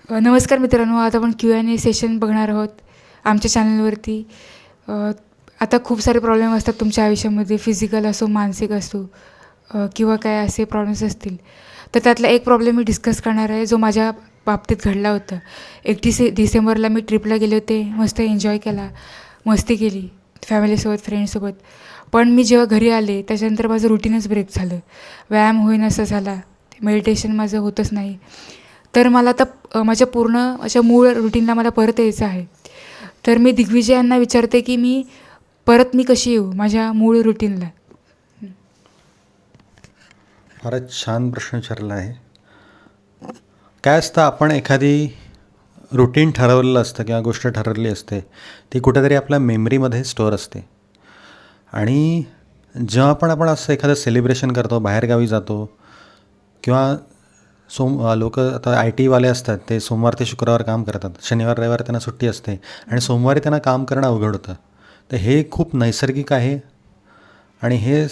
नमस्कार मित्रांनो, आज आपण Q&A सेशन बघणार आहोत आमच्या चॅनलवरती. आता खूप सारे प्रॉब्लेम असतात तुमच्या आयुष्यामध्ये, फिजिकल असो, मानसिक असो, किंवा काय असे प्रॉब्लेम्स असतील. तर त्यातला एक प्रॉब्लेम मी डिस्कस करणार आहे, जो माझ्या बाबतीत घडला होता. 31 डिसेंबरला मी ट्रिपला गेले होते, मस्त एन्जॉय केला, मस्ती केली फॅमिलीसोबत, फ्रेंड्ससोबत. पण मी जेव्हा घरी आले त्याच्यानंतर माझं रुटीनच ब्रेक झालं. व्यायाम होईनासा झाला, मेडिटेशन माझं होतच नाही. तर मला आता माझ्या मूळ रुटीनला मला परत यायचं आहे. तर मी दिग्विजय यांना विचारते की मी कशी येऊ माझ्या मूळ रुटीनला. फारच छान प्रश्न विचारला आहे. काय असतं, आपण एखादी रुटीन ठरवलेलं असतं किंवा गोष्ट ठरवलेली असते, ती कुठेतरी आपल्या मेमरीमध्ये स्टोअर असते. आणि जेव्हा पण आपण असं एखादं सेलिब्रेशन करतो, बाहेरगावी जातो किंवा लोक आता आय टीवाले असतात, ते सोमवार ते शुक्रवार काम करतात, शनिवार रविवार त्यांना सुट्टी असते आणि सोमवारी त्यांना काम करणं अवघड होतं. तर हे खूप नैसर्गिक आहे आणि हे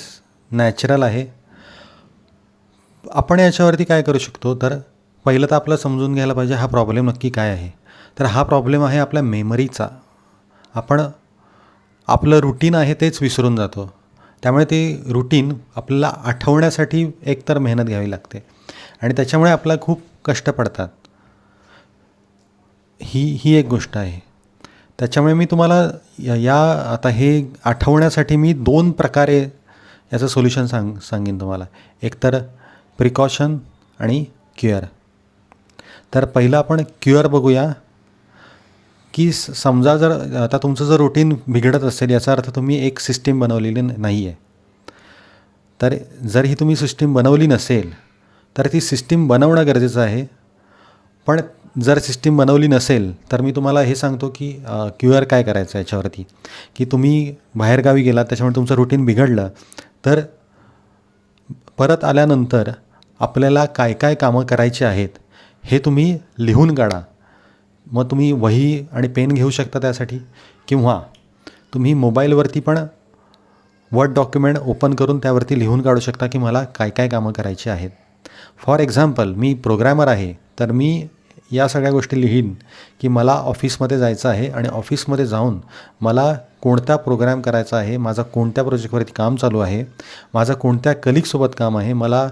नॅचरल आहे. आपण याच्यावरती काय करू शकतो, तर पहिलं तर आपलं समजून घ्यायला पाहिजे हा प्रॉब्लेम नक्की काय आहे. तर हा प्रॉब्लेम आहे आपल्या मेमरीचा. आपण आपलं रुटीन आहे तेच विसरून जातो. त्यामुळे ते रुटीन आपल्याला आठवण्यासाठी एकतर मेहनत घ्यावी लागते आणि त्याच्यामुळे आपल्याला खूप कष्ट पडतात. ही एक गोष्ट आहे. त्याच्यामुळे मी तुम्हाला आता हे आठवण्यासाठी मी 2 प्रकारे याचं सोल्युशन सांगेन तुम्हाला. एकतर प्रिकॉशन आणि क्युअर. तर पहिलं आपण क्युअर बघूया, की समजा जर आता तुमचं जर रुटीन बिघडत असेल, याचा अर्थ तुम्ही एक सिस्टीम बनवलेली नाही आहे. तर जर ही तुम्ही सिस्टीम बनवली नसेल तर ती सिस्टीम बनवणं गरजेचं आहे. पण जर सिस्टीम बनवली नसेल तर मी तुम्हाला हे सांगतो की क्युअर काय करायचं याच्यावरती, की तुम्ही बाहेरगावी गेलात, त्याच्यामुळे तुमचं रुटीन बिघडलं, तर परत आल्यानंतर आपल्याला काय काय कामं करायची आहेत हे तुम्ही लिहून काढा. मग तुम्ही वही आणि पेन घेऊ शकता त्यासाठी, किंवा तुम्ही मोबाईलवरती पण वर्ड डॉक्युमेंट ओपन करून त्यावरती लिहून काढू शकता की मला काय काय कामं करायची आहेत. फॉर एक्झाम्पल, मी प्रोग्रॅमर आहे, तर मी या सगळ्या गोष्टी लिहीन की मला ऑफिसमध्ये जायचं आहे आणि ऑफिसमध्ये जाऊन मला कोणता प्रोग्रॅम करायचा आहे, माझा कोणत्या प्रोजेक्टवरती काम चालू आहे, माझं कोणत्या कलिगसोबत काम आहे, मला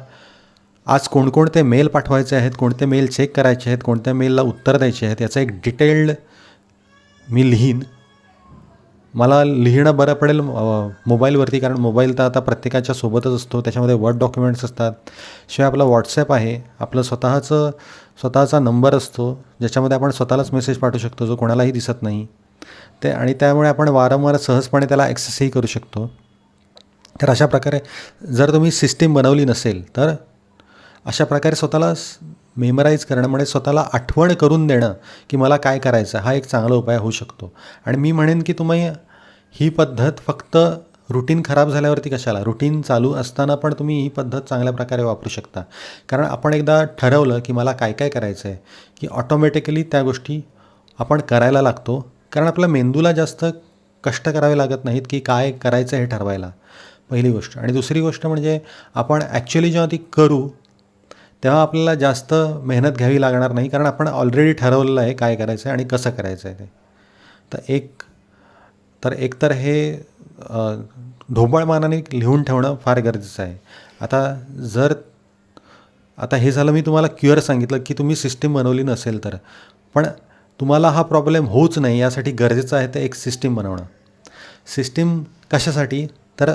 आज कोणकोणते मेल पाठवायचे आहेत, कोणते मेल चेक करायचे आहेत, कोणत्या मेलला उत्तर द्यायचे आहेत, याचं एक डिटेल्ड मी लिहीन. मला लिहिणं बरं पडेल मोबाईलवरती, कारण मोबाईल तर आता प्रत्येकाच्या सोबतच असतो. त्याच्यामध्ये वर्ड डॉक्युमेंट्स असतात. शिवाय आपलं व्हॉट्सॲप आहे, आपलं स्वतःचा नंबर असतो, ज्याच्यामध्ये आपण स्वतःलाच मेसेज पाठवू शकतो, जो कोणालाही दिसत नाही आणि त्यामुळे आपण वारंवार सहजपणे त्याला ॲक्सेसही करू शकतो. तर अशा प्रकारे जर तुम्ही सिस्टीम बनवली नसेल, तर अशा प्रकारे स्वतःला मेमराईज करणं, म्हणजे स्वतःला आठवण करून देणं की मला काय करायचं, हा एक चांगला उपाय होऊ शकतो. आणि मी म्हणेन की तुम्ही ही पद्धत फक्त रुटीन खराब झाल्यावरती कशाला, रुटीन चालू असताना पण तुम्ही ही पद्धत चांगल्या प्रकारे वापरू शकता. कारण आपण एकदा ठरवलं की मला काय काय करायचं आहे, की ऑटोमॅटिकली त्या गोष्टी आपण करायला लागतो. कारण आपल्या मेंदूला जास्त कष्ट करावे लागत नाहीत की काय करायचं हे ठरवायला, पहिली गोष्ट. आणि दुसरी गोष्ट म्हणजे आपण ॲक्च्युली जेव्हा ती करू तेव्हा आपल्याला जास्त मेहनत घ्यावी लागणार नाही, कारण आपण ऑलरेडी ठरवलेलं आहे काय करायचं आहे आणि कसं करायचं आहे ते. तर एकतर हे ढोबळमानाने लिहून ठेवणं फार गरजेचं आहे. आता हे झालं, मी तुम्हाला क्युअर सांगितलं की तुम्ही सिस्टीम बनवली नसेल तर. पण तुम्हाला हा प्रॉब्लेम होऊच नाही यासाठी गरजेचं आहे ते एक सिस्टीम बनवणं. सिस्टीम कशासाठी, तर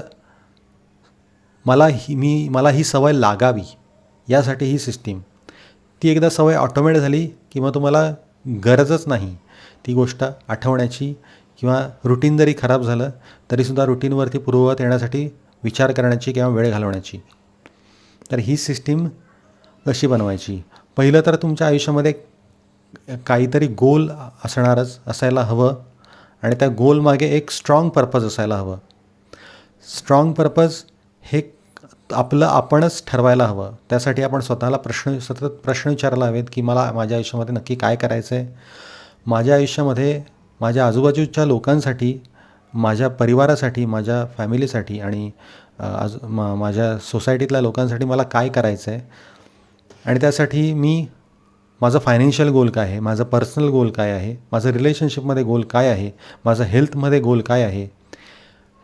मला ही सवय लागावी यासाठी ही सिस्टीम. ती एकदा सवय ऑटोमेट झाली की मग तुम्हाला गरजच नाही ती गोष्ट आठवण्याची, किंवा रुटीन जरी खराब झालं तरीसुद्धा रुटीनवरती पूर्ववत येण्यासाठी विचार करण्याची किंवा वेळ घालवण्याची. तर ही सिस्टीम कशी बनवायची, पहिलं तर तुमच्या आयुष्यामध्ये काहीतरी गोल असायला हवं आणि त्या गोलमागे एक स्ट्रॉंग पर्पज असायला हवं. स्ट्रॉंग पर्पज हे आपणच ठरवायला हवं. त्यासाठी आपण स्वतःला सतत प्रश्न विचारायला हवेत की मला माझ्या आयुष्यामध्ये नक्की काय करायचं आहे. माझ्या आयुष्यामध्ये माझ्या आजूबाजूच्या लोकांसाठी, माझ्या परिवारासाठी, माझ्या फॅमिलीसाठी आणि माझ्या सोसायटीतल्या लोकांसाठी मला काय करायचं आहे. आणि त्यासाठी मी माझं फायनान्शियल गोल काय आहे, माझं पर्सनल गोल काय आहे, माझं रिलेशनशिपमध्ये गोल काय आहे, माझं हेल्थमध्ये गोल काय आहे,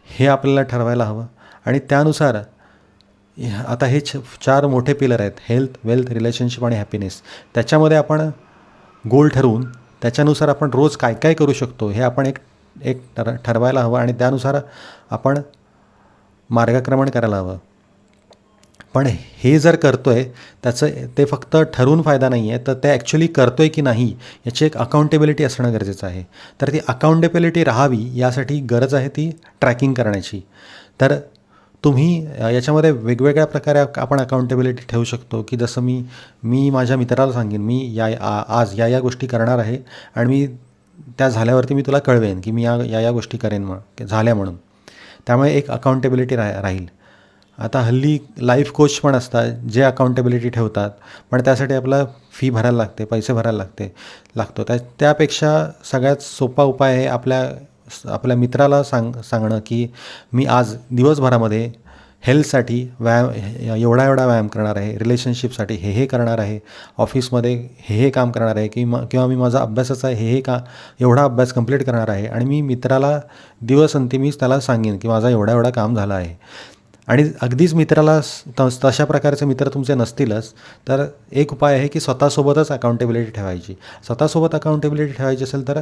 हे आपल्याला ठरवायला हवं. आणि त्यानुसार आता हे 4 मोठे पिलर आहेत, हेल्थ, वेल्थ, रिलेशनशिप आणि हॅपीनेस. त्याच्यामध्ये आपण गोल ठरवून त्याच्यानुसार आपण रोज काय काय करू शकतो हे आपण एक ठरवायला हवं आणि त्यानुसार आपण मार्गक्रमण करायला हवं. पण हे जर करतो आहे त्याचं ते फक्त ठरवून फायदा नाही आहे, तर ते ॲक्च्युली करतो आहे की नाही याची एक अकाउंटेबिलिटी असणं गरजेचं आहे. तर ती अकाउंटेबिलिटी राहावी यासाठी गरज आहे ती ट्रॅकिंग करण्याची. तर तुम्ही याच्यामध्ये वेगवेगळ्या प्रकारे आपण अकाउंटेबिलिटी ठेवू शकतो, की जसं मी माझ्या मित्राला सांगेन मी आज या गोष्टी करणार आहे आणि मी त्या झाल्यावरती मी तुला कळवेन की मी या गोष्टी करेन झाल्या म्हणून. त्यामुळे एक अकाउंटेबिलिटी राहील. आता हल्ली लाईफ कोच पण असतात जे अकाउंटेबिलिटी ठेवतात, पण त्यासाठी आपला फी भरायला लागते, पैसे भरायला लागतो. त्यापेक्षा सगळ्यात सोपा उपाय आहे आपल्या मित्राला सांगणं की मी आज दिवसभरामध्ये हेल्थसाठी एवढा व्यायाम करणार आहे, रिलेशनशिपसाठी हे करणार आहे, ऑफिसमध्ये हे काम करणार आहे, किंवा मी माझा अभ्यासाचा हे एवढा अभ्यास कंप्लीट करणार आहे. आणि मी मित्राला दिवसअंती त्याला सांगेन की माझा एवढा काम झाला आहे. आणि अगदीच मित्राला तशा प्रकारचे मित्र तुमचे नसतीलच, तर एक उपाय आहे की स्वतःसोबतच अकाउंटेबिलिटी ठेवायची. स्वतःसोबत अकाउंटेबिलिटी ठेवायची असेल तर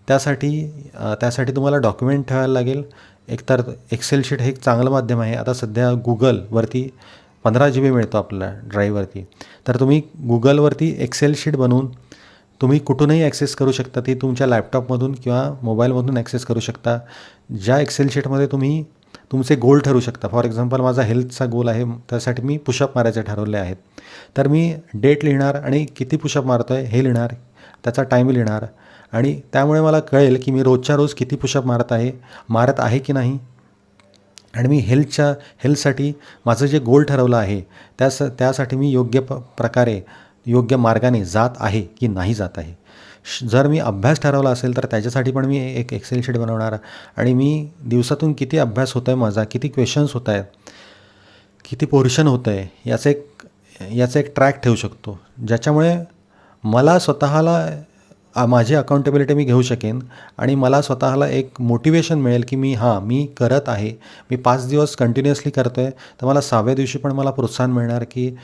त्यासाठी तुम्हाला डॉक्युमेंट ठेवायला लागेल. एकतर एक्सेल शीट हे एक चांगलं माध्यम आहे. आता सध्या गुगलवरती 15 GB मिळतो आपल्याला ड्राईव्हवरती. तर तुम्ही गुगलवरती एक्सेल शीट बनवून तुम्ही कुठूनही ॲक्सेस करू शकता. ती तुमच्या लॅपटॉपमधून किंवा मोबाईलमधून ॲक्सेस करू शकता. ज्या एक्सेल शीटमध्ये तुम्ही तुमचे गोल ठरवू शकता. फॉर एक्झाम्पल माझा हेल्थचा गोल आहे, त्यासाठी मी पुशअप मारायचे ठरवले आहेत. तर मी डेट लिहिणार आणि किती पुशअप मारतो आहे हे लिहिणार, त्याचा टाईम लिहिणार आणि त्यामुळे मला कळेल की मी रोजच्या रोज किती पुशअप मारत आहे की नाही. आणि मी हेल्थसाठी माझं जे गोल ठरवलं आहे त्यासाठी मी योग्य प्रकारे योग्य मार्गाने जात आहे की नाही जात आहे. जर मी अभ्यास ठरवला असेल तर त्याच्यासाठी पण मी एक एक्सेल शीट बनवणार आणि मी दिवसातून किती अभ्यास होतो आहे माझा, किती क्वेश्चन्स होत आहेत, किती पोर्शन होतं आहे याचा एक ट्रॅक ठेवू शकतो. ज्याच्यामुळे मला स्वतःला माझी अकाउंटेबिलिटी मी घेऊ शकेन आणि मला स्वतःला एक मोटिवेशन मिळेल की मी करत आहे. मी 5 दिवस कंटिन्युअसली करतो आहे, तर मला 6व्या दिवशी पण मला प्रोत्साहन मिळणार की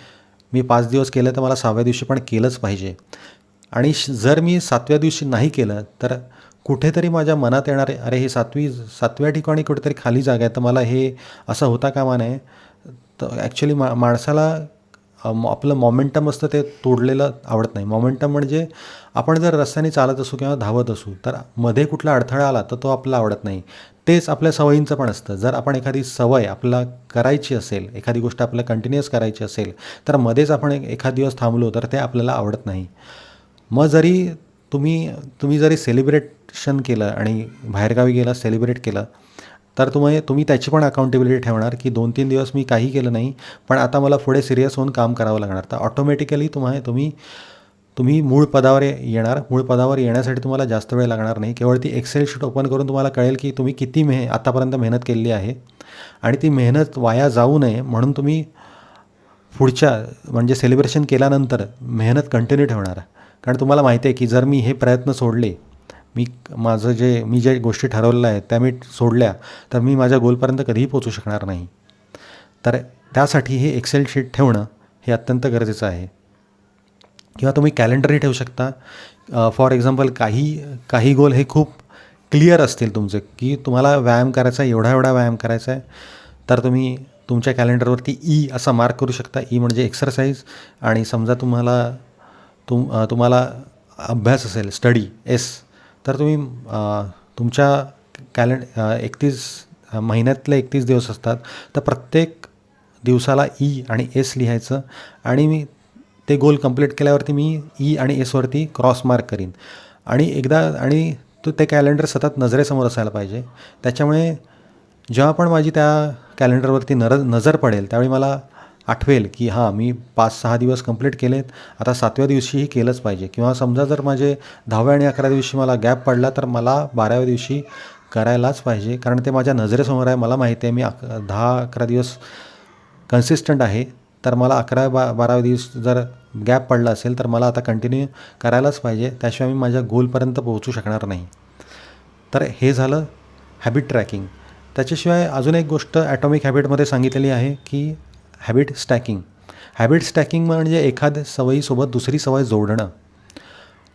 मी 5 दिवस केलं तर मला 6व्या दिवशी पण केलंच पाहिजे. आणि जर मी 7व्या दिवशी नाही केलं तर कुठेतरी माझ्या मनात येणार अरे हे 7व्या ठिकाणी कुठेतरी खाली जागा आहे, तर मला हे असं होता कामा नये. तर ॲक्च्युली माणसाला आपलं मोमेंटम असतं ते तोडलेलं आवडत नाही. मोमेंटम म्हणजे आपण जर रस्त्याने चालत असू किंवा धावत असू तर मध्ये कुठला अडथळा आला तर तो आपल्याला आवडत नाही. तेच आपल्या सवयींचं पण असतं. जर आपण एखादी सवय आपल्याला करायची असेल, एखादी गोष्ट आपल्याला कंटिन्युअस करायची असेल, तर मध्येच आपण एखाद दिवस थांबलो तर ते आपल्याला आवडत नाही. मग जरी तुम्ही जरी सेलिब्रेशन केलं आणि बाहेरगावी गेला सेलिब्रेट केलं तर तुम्ही त्याची पण अकाउंटेबिलिटी ठेवणार की 2-3 दिवस मी काही केलं नाही, पण आता मला पुढे सिरियस होऊन काम करावं लागणार. तर ऑटोमॅटिकली तुम्ही मूळ पदावर येणार. मूळ पदावर येण्यासाठी तुम्हाला जास्त वेळ लागणार नाही. केवळ ती एक्सेल शीट ओपन करून तुम्हाला कळेल की तुम्ही किती आतापर्यंत मेहनत केलेली आहे आणि ती मेहनत वाया जाऊ नये म्हणून तुम्ही पुढच्या म्हणजे सेलिब्रेशन केल्यानंतर मेहनत कंटिन्यू ठेवणार. कारण तुम्हाला माहिती आहे की जर मी हे प्रयत्न सोडले, मी ज्या गोष्टी ठरवलेल्या आहेत त्या मी सोडल्या तर मी माझ्या गोलपर्यंत कधीही पोचू शकणार नाही. तर त्यासाठी हे एक्सेल शीट ठेवणं हे अत्यंत गरजेचं आहे. किंवा तुम्ही कॅलेंडरही ठेवू शकता. फॉर एक्झाम्पल काही गोल हे खूप क्लिअर असतील तुमचे की तुम्हाला व्यायाम करायचा आहे, एवढा व्यायाम करायचा आहे, तर तुम्ही तुमच्या कॅलेंडरवरती ई असा मार्क करू शकता. ई म्हणजे एक्सरसाइज. आणि समजा तुम्हाला अभ्यास असेल स्टडी एस, तर तुम्ही तुमच्या 31 महिन्यातले 31 दिवस असतात, तर प्रत्येक दिवसाला ई आणि एस लिहायचं आणि मी ते गोल कंप्लीट केल्यावरती मी ई आणि एसवरती क्रॉस मार्क करीन. आणि ते कॅलेंडर सतत नजरेसमोर असायला पाहिजे. त्याच्यामुळे जेव्हा पण माझी त्या कॅलेंडरवरती नजर पडेल त्यावेळी मला आठवेल की मी 5-6 दिवस कंप्लीट केलेत, आता 7व्या दिवशीही केलंच पाहिजे. किंवा समजा जर माझे 10व्या आणि 11व्या दिवशी मला गॅप पडला तर मला 12व्या दिवशी करायलाच पाहिजे. कारण ते माझ्या नजरेसमोर आहे. मला माहिती आहे मी 10-11 दिवस कन्सिस्टंट आहे, तर मला 11-12 दिवस जर गॅप पडला असेल तर मला आता कंटिन्यू करायलाच पाहिजे, त्याशिवाय मी माझ्या गोलपर्यंत पोहोचू शकणार नाही. तर हे झालं हॅबिट ट्रॅकिंग. त्याच्याशिवाय अजून एक गोष्ट ॲटॉमिक हॅबिटमध्ये सांगितलेली आहे की हॅबिट स्टॅकिंग. हॅबिट स्टॅकिंग म्हणजे एखाद्या सवयीसोबत दुसरी सवय जोडणं.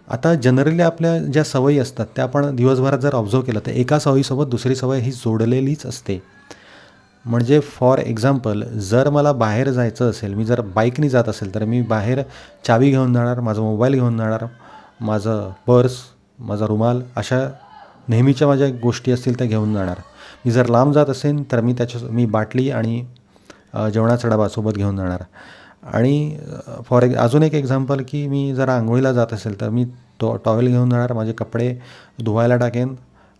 आता जनरली आपल्या ज्या सवयी असतात त्या आपण दिवसभरात जर ऑब्झर्व केलं तर एका सवयीसोबत दुसरी सवय ही जोडलेलीच असते. म्हणजे फॉर एक्झाम्पल, जर मला बाहेर जायचं असेल, मी जर बाईकने जात असेल तर मी बाहेर चावी घेऊन जाणार, माझा मोबाईल घेऊन जाणार, माझं पर्स, माझा रुमाल, अशा नेहमीच्या माझ्या गोष्टी असतील त्या घेऊन जाणार. मी जर लांब जात असेल तर मी बाटली आणि जेवणाचा डबा सोबत घेऊन जाणार. आणि अजून एक एक्झाम्पल की मी जर आंघोळीला जात असेल तर मी टॉवेल घेऊन जाणार, माझे कपडे धुवायला टाकेन.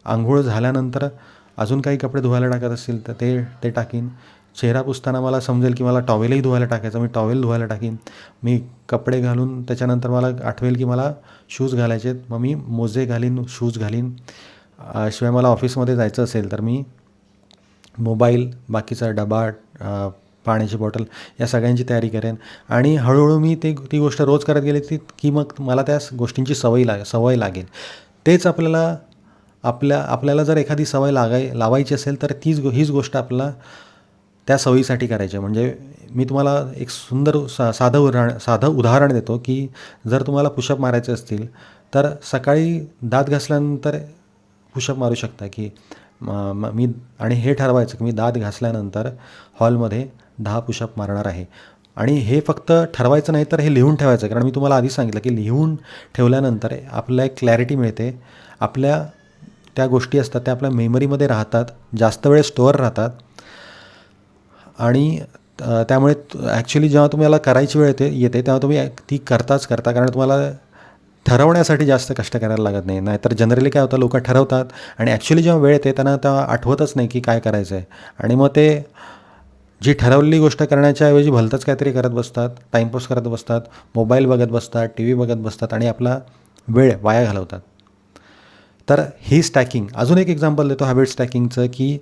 आंघोळ झाल्यानंतर अजून काही कपडे धुवायला टाकत असतील तर ते टाकीन. चेहरा पुसताना मला समजेल की मला टॉवेलही धुवायला टाकायचं, मी टॉवेल धुवायला टाकीन. मी कपडे घालून त्याच्यानंतर मला आठवेल की मला शूज घालायचे आहेत, मग मी मोजे घालीन, शूज घालीन. शिवाय मला ऑफिसमध्ये जायचं असेल तर मी मोबाईल, बाकीचा डबा, पाण्याची बॉटल या सगळ्यांची तयारी करेन. आणि हळूहळू मी ती गोष्ट रोज करत गेली की मग मला त्या गोष्टींची सवय लागेल. तेच आपल्याला जर एखादी सवय लावायची असेल तर हीच गोष्ट आपल्याला त्या सवयीसाठी करायची. म्हणजे मी तुम्हाला एक सुंदर साधं उदाहरण देतो की जर तुम्हाला पुशअप मारायचे असतील तर सकाळी दात घासल्यानंतर पुशअप मारू शकता की मी आणि हे ठरवायचं की मी दात घासल्यानंतर हॉलमध्ये 10 पुशअप मारणार आहे. आणि हे फक्त ठरवायचं नाही तर हे लिहून ठेवायचं, कारण मी तुम्हाला आधी सांगितलं की लिहून ठेवल्यानंतर आपल्याला एक क्लॅरिटी मिळते. आपल्या त्या गोष्टी असतात त्या आपल्या मेमरीमध्ये राहतात, जास्त वेळ स्टोअर राहतात. आणि त्यामुळे ॲक्च्युली जेव्हा तुम्हाला करायची वेळ येते तेव्हा तुम्ही ती करता, कारण तुम्हाला ठरवण्यासाठी जास्त कष्ट करायला लागत नाही. नाहीतर जनरली काय होतं, लोक ठरवतात आणि ॲक्च्युली जेव्हा वेळ येते त्यांना तेव्हा आठवतच नाही की काय करायचं आहे. आणि मग ते जी ठरवलेली गोष्ट करण्याच्या ऐवजी भलतंच काहीतरी करत बसतात, टाईमपास करत बसतात, मोबाईल बघत बसतात, टी व्ही बघत बसतात आणि आपला वेळ वाया घालवतात. तर ही स्टॅकिंग. अजून एक एक्झाम्पल देतो हॅबिट स्टॅकिंगचं की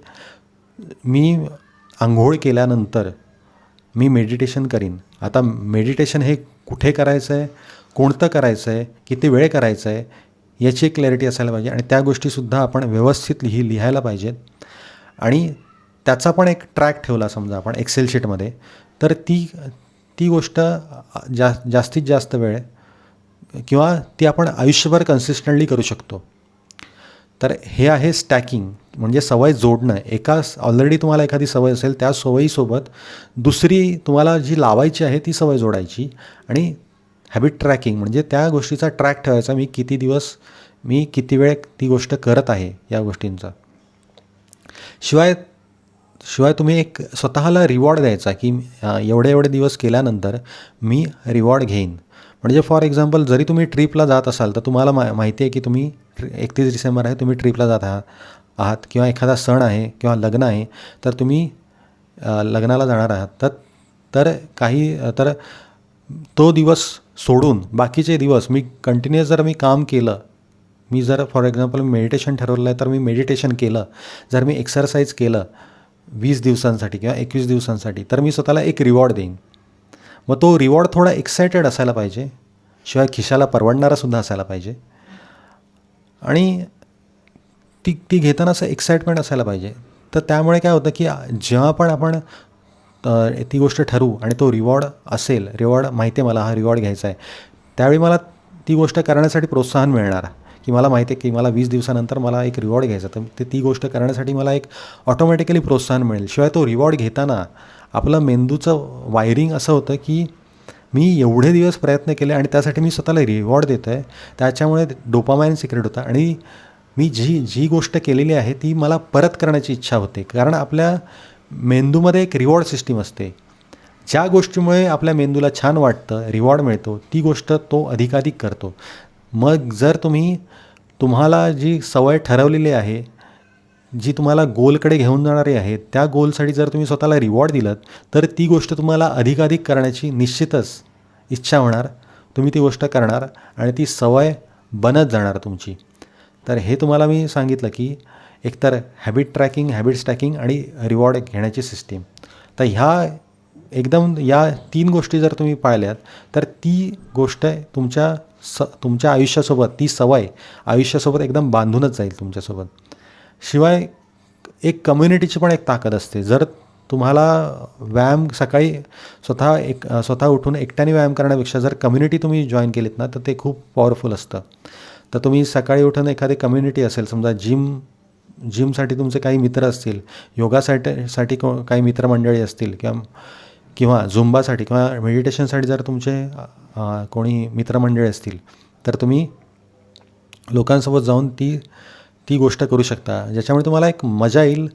मी आंघोळ केल्यानंतर मी मेडिटेशन करीन. आता मेडिटेशन हे कुठे करायचं आहे, कोणतं करायचं आहे, किती वेळ करायचं आहे याची एक क्लॅरिटी असायला पाहिजे. आणि त्या गोष्टीसुद्धा आपण व्यवस्थित लिहायला पाहिजेत. आणि त्याचा पण एक ट्रॅक ठेवला समजा आपण एक्सेल शीटमध्ये, तर ती गोष्ट जास्तीत जास्त वेळ किंवा ती आपण आयुष्यभर कन्सिस्टंटली करू शकतो. तर हे आहे स्टॅकिंग, म्हणजे सवय जोडणं. ऑलरेडी तुम्हाला एखादी सवय असेल त्या सवयीसोबत दुसरी तुम्हाला जी लावायची आहे ती सवय जोडायची. आणि हॅबिट ट्रॅकिंग म्हणजे त्या गोष्टीचा ट्रॅक ठेवायचा, मी किती वेळ ती गोष्ट करत आहे या गोष्टींचा. शिवाय तुम्ही एक स्वतःला रिवॉर्ड द्यायचा की एवढे दिवस केल्यानंतर मी रिवॉर्ड घेईन. म्हणजे फॉर एक्झाम्पल, जरी तुम्ही ट्रिपला जात असाल तर तुम्हाला माहिती आहे की तुम्ही 31 डिसेंबर आहे, तुम्ही ट्रिपला जात आहात किंवा एखादा सण आहे किंवा लग्न आहे तर तुम्ही लग्नाला जाणार आहात. तर तो दिवस सोडून बाकीचे दिवस मी कंटिन्युअस जर मी काम केलं, मी जर फॉर एक्झाम्पल मेडिटेशन ठरवलं आहे तर मी मेडिटेशन केलं, जर मी एक्सरसाइज केलं 20 दिवसांसाठी किंवा 21 दिवसांसाठी, तर मी स्वतःला एक रिवॉर्ड देईन. मग तो रिवॉर्ड थोडा एक्सायटेड असायला पाहिजे, शिवाय खिशाला परवडणारासुद्धा असायला पाहिजे. आणि ती घेताना असं एक्साइटमेंट असायला पाहिजे. तर त्यामुळे काय होतं की जेव्हा पण आपण ती गोष्ट ठरवू आणि तो रिवॉर्ड माहिती आहे मला हा रिवॉर्ड घ्यायचा आहे, त्यावेळी मला ती गोष्ट करण्यासाठी प्रोत्साहन मिळणार की मला माहिती आहे की मला 20 दिवसानंतर मला एक रिवॉर्ड घ्यायचा, तर ती गोष्ट करण्यासाठी मला एक ऑटोमॅटिकली प्रोत्साहन मिळेल. शिवाय तो रिवॉर्ड घेताना आपलं मेंदूचं वायरिंग असं होतं की मी एवढे दिवस प्रयत्न केले आणि त्यासाठी मी स्वतःला रिवॉर्ड देतो आहे, त्याच्यामुळे डोपामाइन सिक्रेट होतं आणि मी जी गोष्ट केलेली आहे ती मला परत करण्याची इच्छा होते. कारण आपल्या मेंदूमध्ये एक रिवॉर्ड सिस्टीम असते. ज्या गोष्टीमुळे आपल्या मेंदूला छान वाटतं, रिवॉर्ड मिळतो, ती गोष्ट तो अधिकाधिक करतो. मग जर तुम्हाला जी सवय ठरवलेली आहे, जी तुम्हाला गोलकडे घेऊन जाणारी आहे, त्या गोलसाठी जर तुम्ही स्वतःला रिवॉर्ड दिलं तर ती गोष्ट तुम्हाला अधिकाधिक करण्याची निश्चितच इच्छा होणार. तुम्ही ती गोष्ट करणार आणि ती सवय बनत जाणार तुमची. तर हे तुम्हाला मी सांगितलं की एकतर हॅबिट ट्रॅकिंग, हॅबिट स्टॅकिंग आणि रिवॉर्ड घेण्याची सिस्टीम. तर ह्या एकदम या 3 गोष्टी जर तुम्ही पाळल्यात तर ती गोष्ट तुमच्या आयुष्यासोबत, ती सवय आयुष्यासोबत एकदम बांधूनच जाईल तुमच्यासोबत. शिवाय एक कम्युनिटीची पण एक ताकद असते. जर तुम्हाला व्यायाम सकाळी स्वतः उठून एकट्याने व्यायाम करण्यापेक्षा जर कम्युनिटी तुम्ही जॉईन केलीत ना, तर ते खूप पॉवरफुल असतं. तर तुम्ही सकाळी उठून एखादी कम्युनिटी असेल, समजा जिमसाठी तुमचे काही मित्र असतील, योगासाठी काही मित्रमंडळी असतील किंवा झुंबासाठी किंवा मेडिटेशनसाठी जर तुमचे कोणी मित्रमंडळी असतील, तर तुम्ही लोकांसोबत जाऊन ती गोष्ट करू शकता, ज्याच्यामुळे तुम्हाला एक मजा येईल.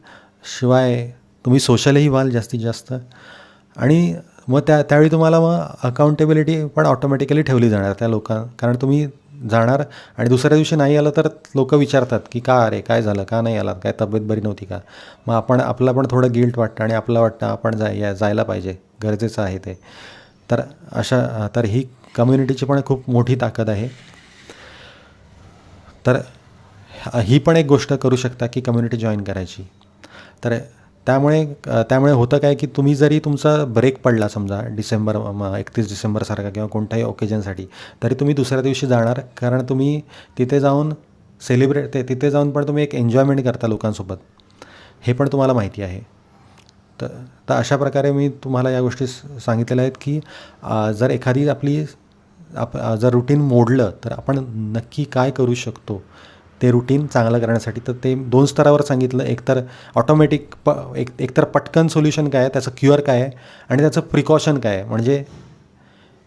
शिवाय तुम्ही सोशलही व्हाल जास्तीत जास्त. आणि मग त्यावेळी तुम्हाला मग अकाउंटेबिलिटी पण ऑटोमॅटिकली ठेवली जाणार त्या कारण तुम्ही जाणार आणि दुसऱ्या दिवशी नाही आलं तर लोक विचारतात की का अरे काय झालं, का नाही आलात, काय तब्येत बरी नव्हती का. मग आपला पण थोडं गिल्ट वाटतं आणि आपलं वाटतं आपण जायला पाहिजे, गरजेचं आहे ते. तर ही कम्युनिटीची पण खूप मोठी ताकद आहे. तर ही पण एक गोष्ट करू शकता की कम्युनिटी जॉईन करायची. तर त्यामुळे होतं काय की तुम्ही जरी तुमचा ब्रेक पडला समजा 31 डिसेंबरसारखा किंवा कोणत्याही ओकेजनसाठी, तरी तुम्ही दुसऱ्या दिवशी जाणार, कारण तुम्ही तिथे जाऊन तिथे जाऊन पण तुम्ही एक एन्जॉयमेंट करता लोकांसोबत, हे पण तुम्हाला माहिती आहे. तर अशा प्रकारे मी तुम्हाला या गोष्टी सांगितलेल्या आहेत की जर एखादी जर रुटीन मोडलं तर आपण नक्की काय करू शकतो ते रुटीन चांगलं करण्यासाठी. तर ते 2 स्तरावर सांगितलं. एकतर ऑटोमॅटिक एकतर पटकन सोल्युशन काय आहे, त्याचं क्युअर काय आहे आणि त्याचं प्रिकॉशन काय आहे, म्हणजे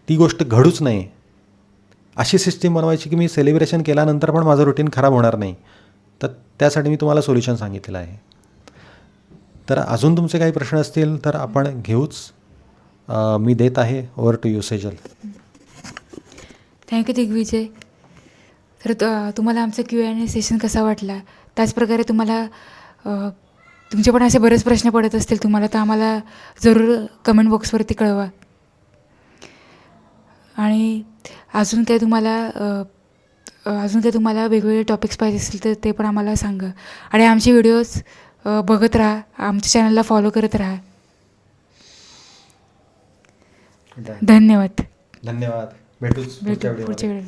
ती गोष्ट घडूच नाही अशी सिस्टीम बनवायची की मी सेलिब्रेशन केल्यानंतर पण माझं रुटीन खराब होणार नाही. तर त्यासाठी मी तुम्हाला सोल्युशन सांगितलेलं आहे. तर अजून तुमचे काही प्रश्न असतील तर आपण घेऊच. मी देत आहे. Over to you Sejal. Thank you Digvijay. तर तुम्हाला आमचा Q&A सेशन कसा वाटला, त्याचप्रकारे तुम्हाला तुमचे पण असे बरेच प्रश्न पडत असतील तुम्हाला, तर आम्हाला जरूर कमेंट बॉक्सवरती कळवा. आणि अजून काही तुम्हाला वेगवेगळे टॉपिक्स पाहिजे असतील तर ते पण आम्हाला सांगा. आणि आमचे व्हिडिओज बघत राहा, आमच्या चॅनलला फॉलो करत राहा. धन्यवाद. भेटूच पुढच्या पुढच्या व्हिडिओ.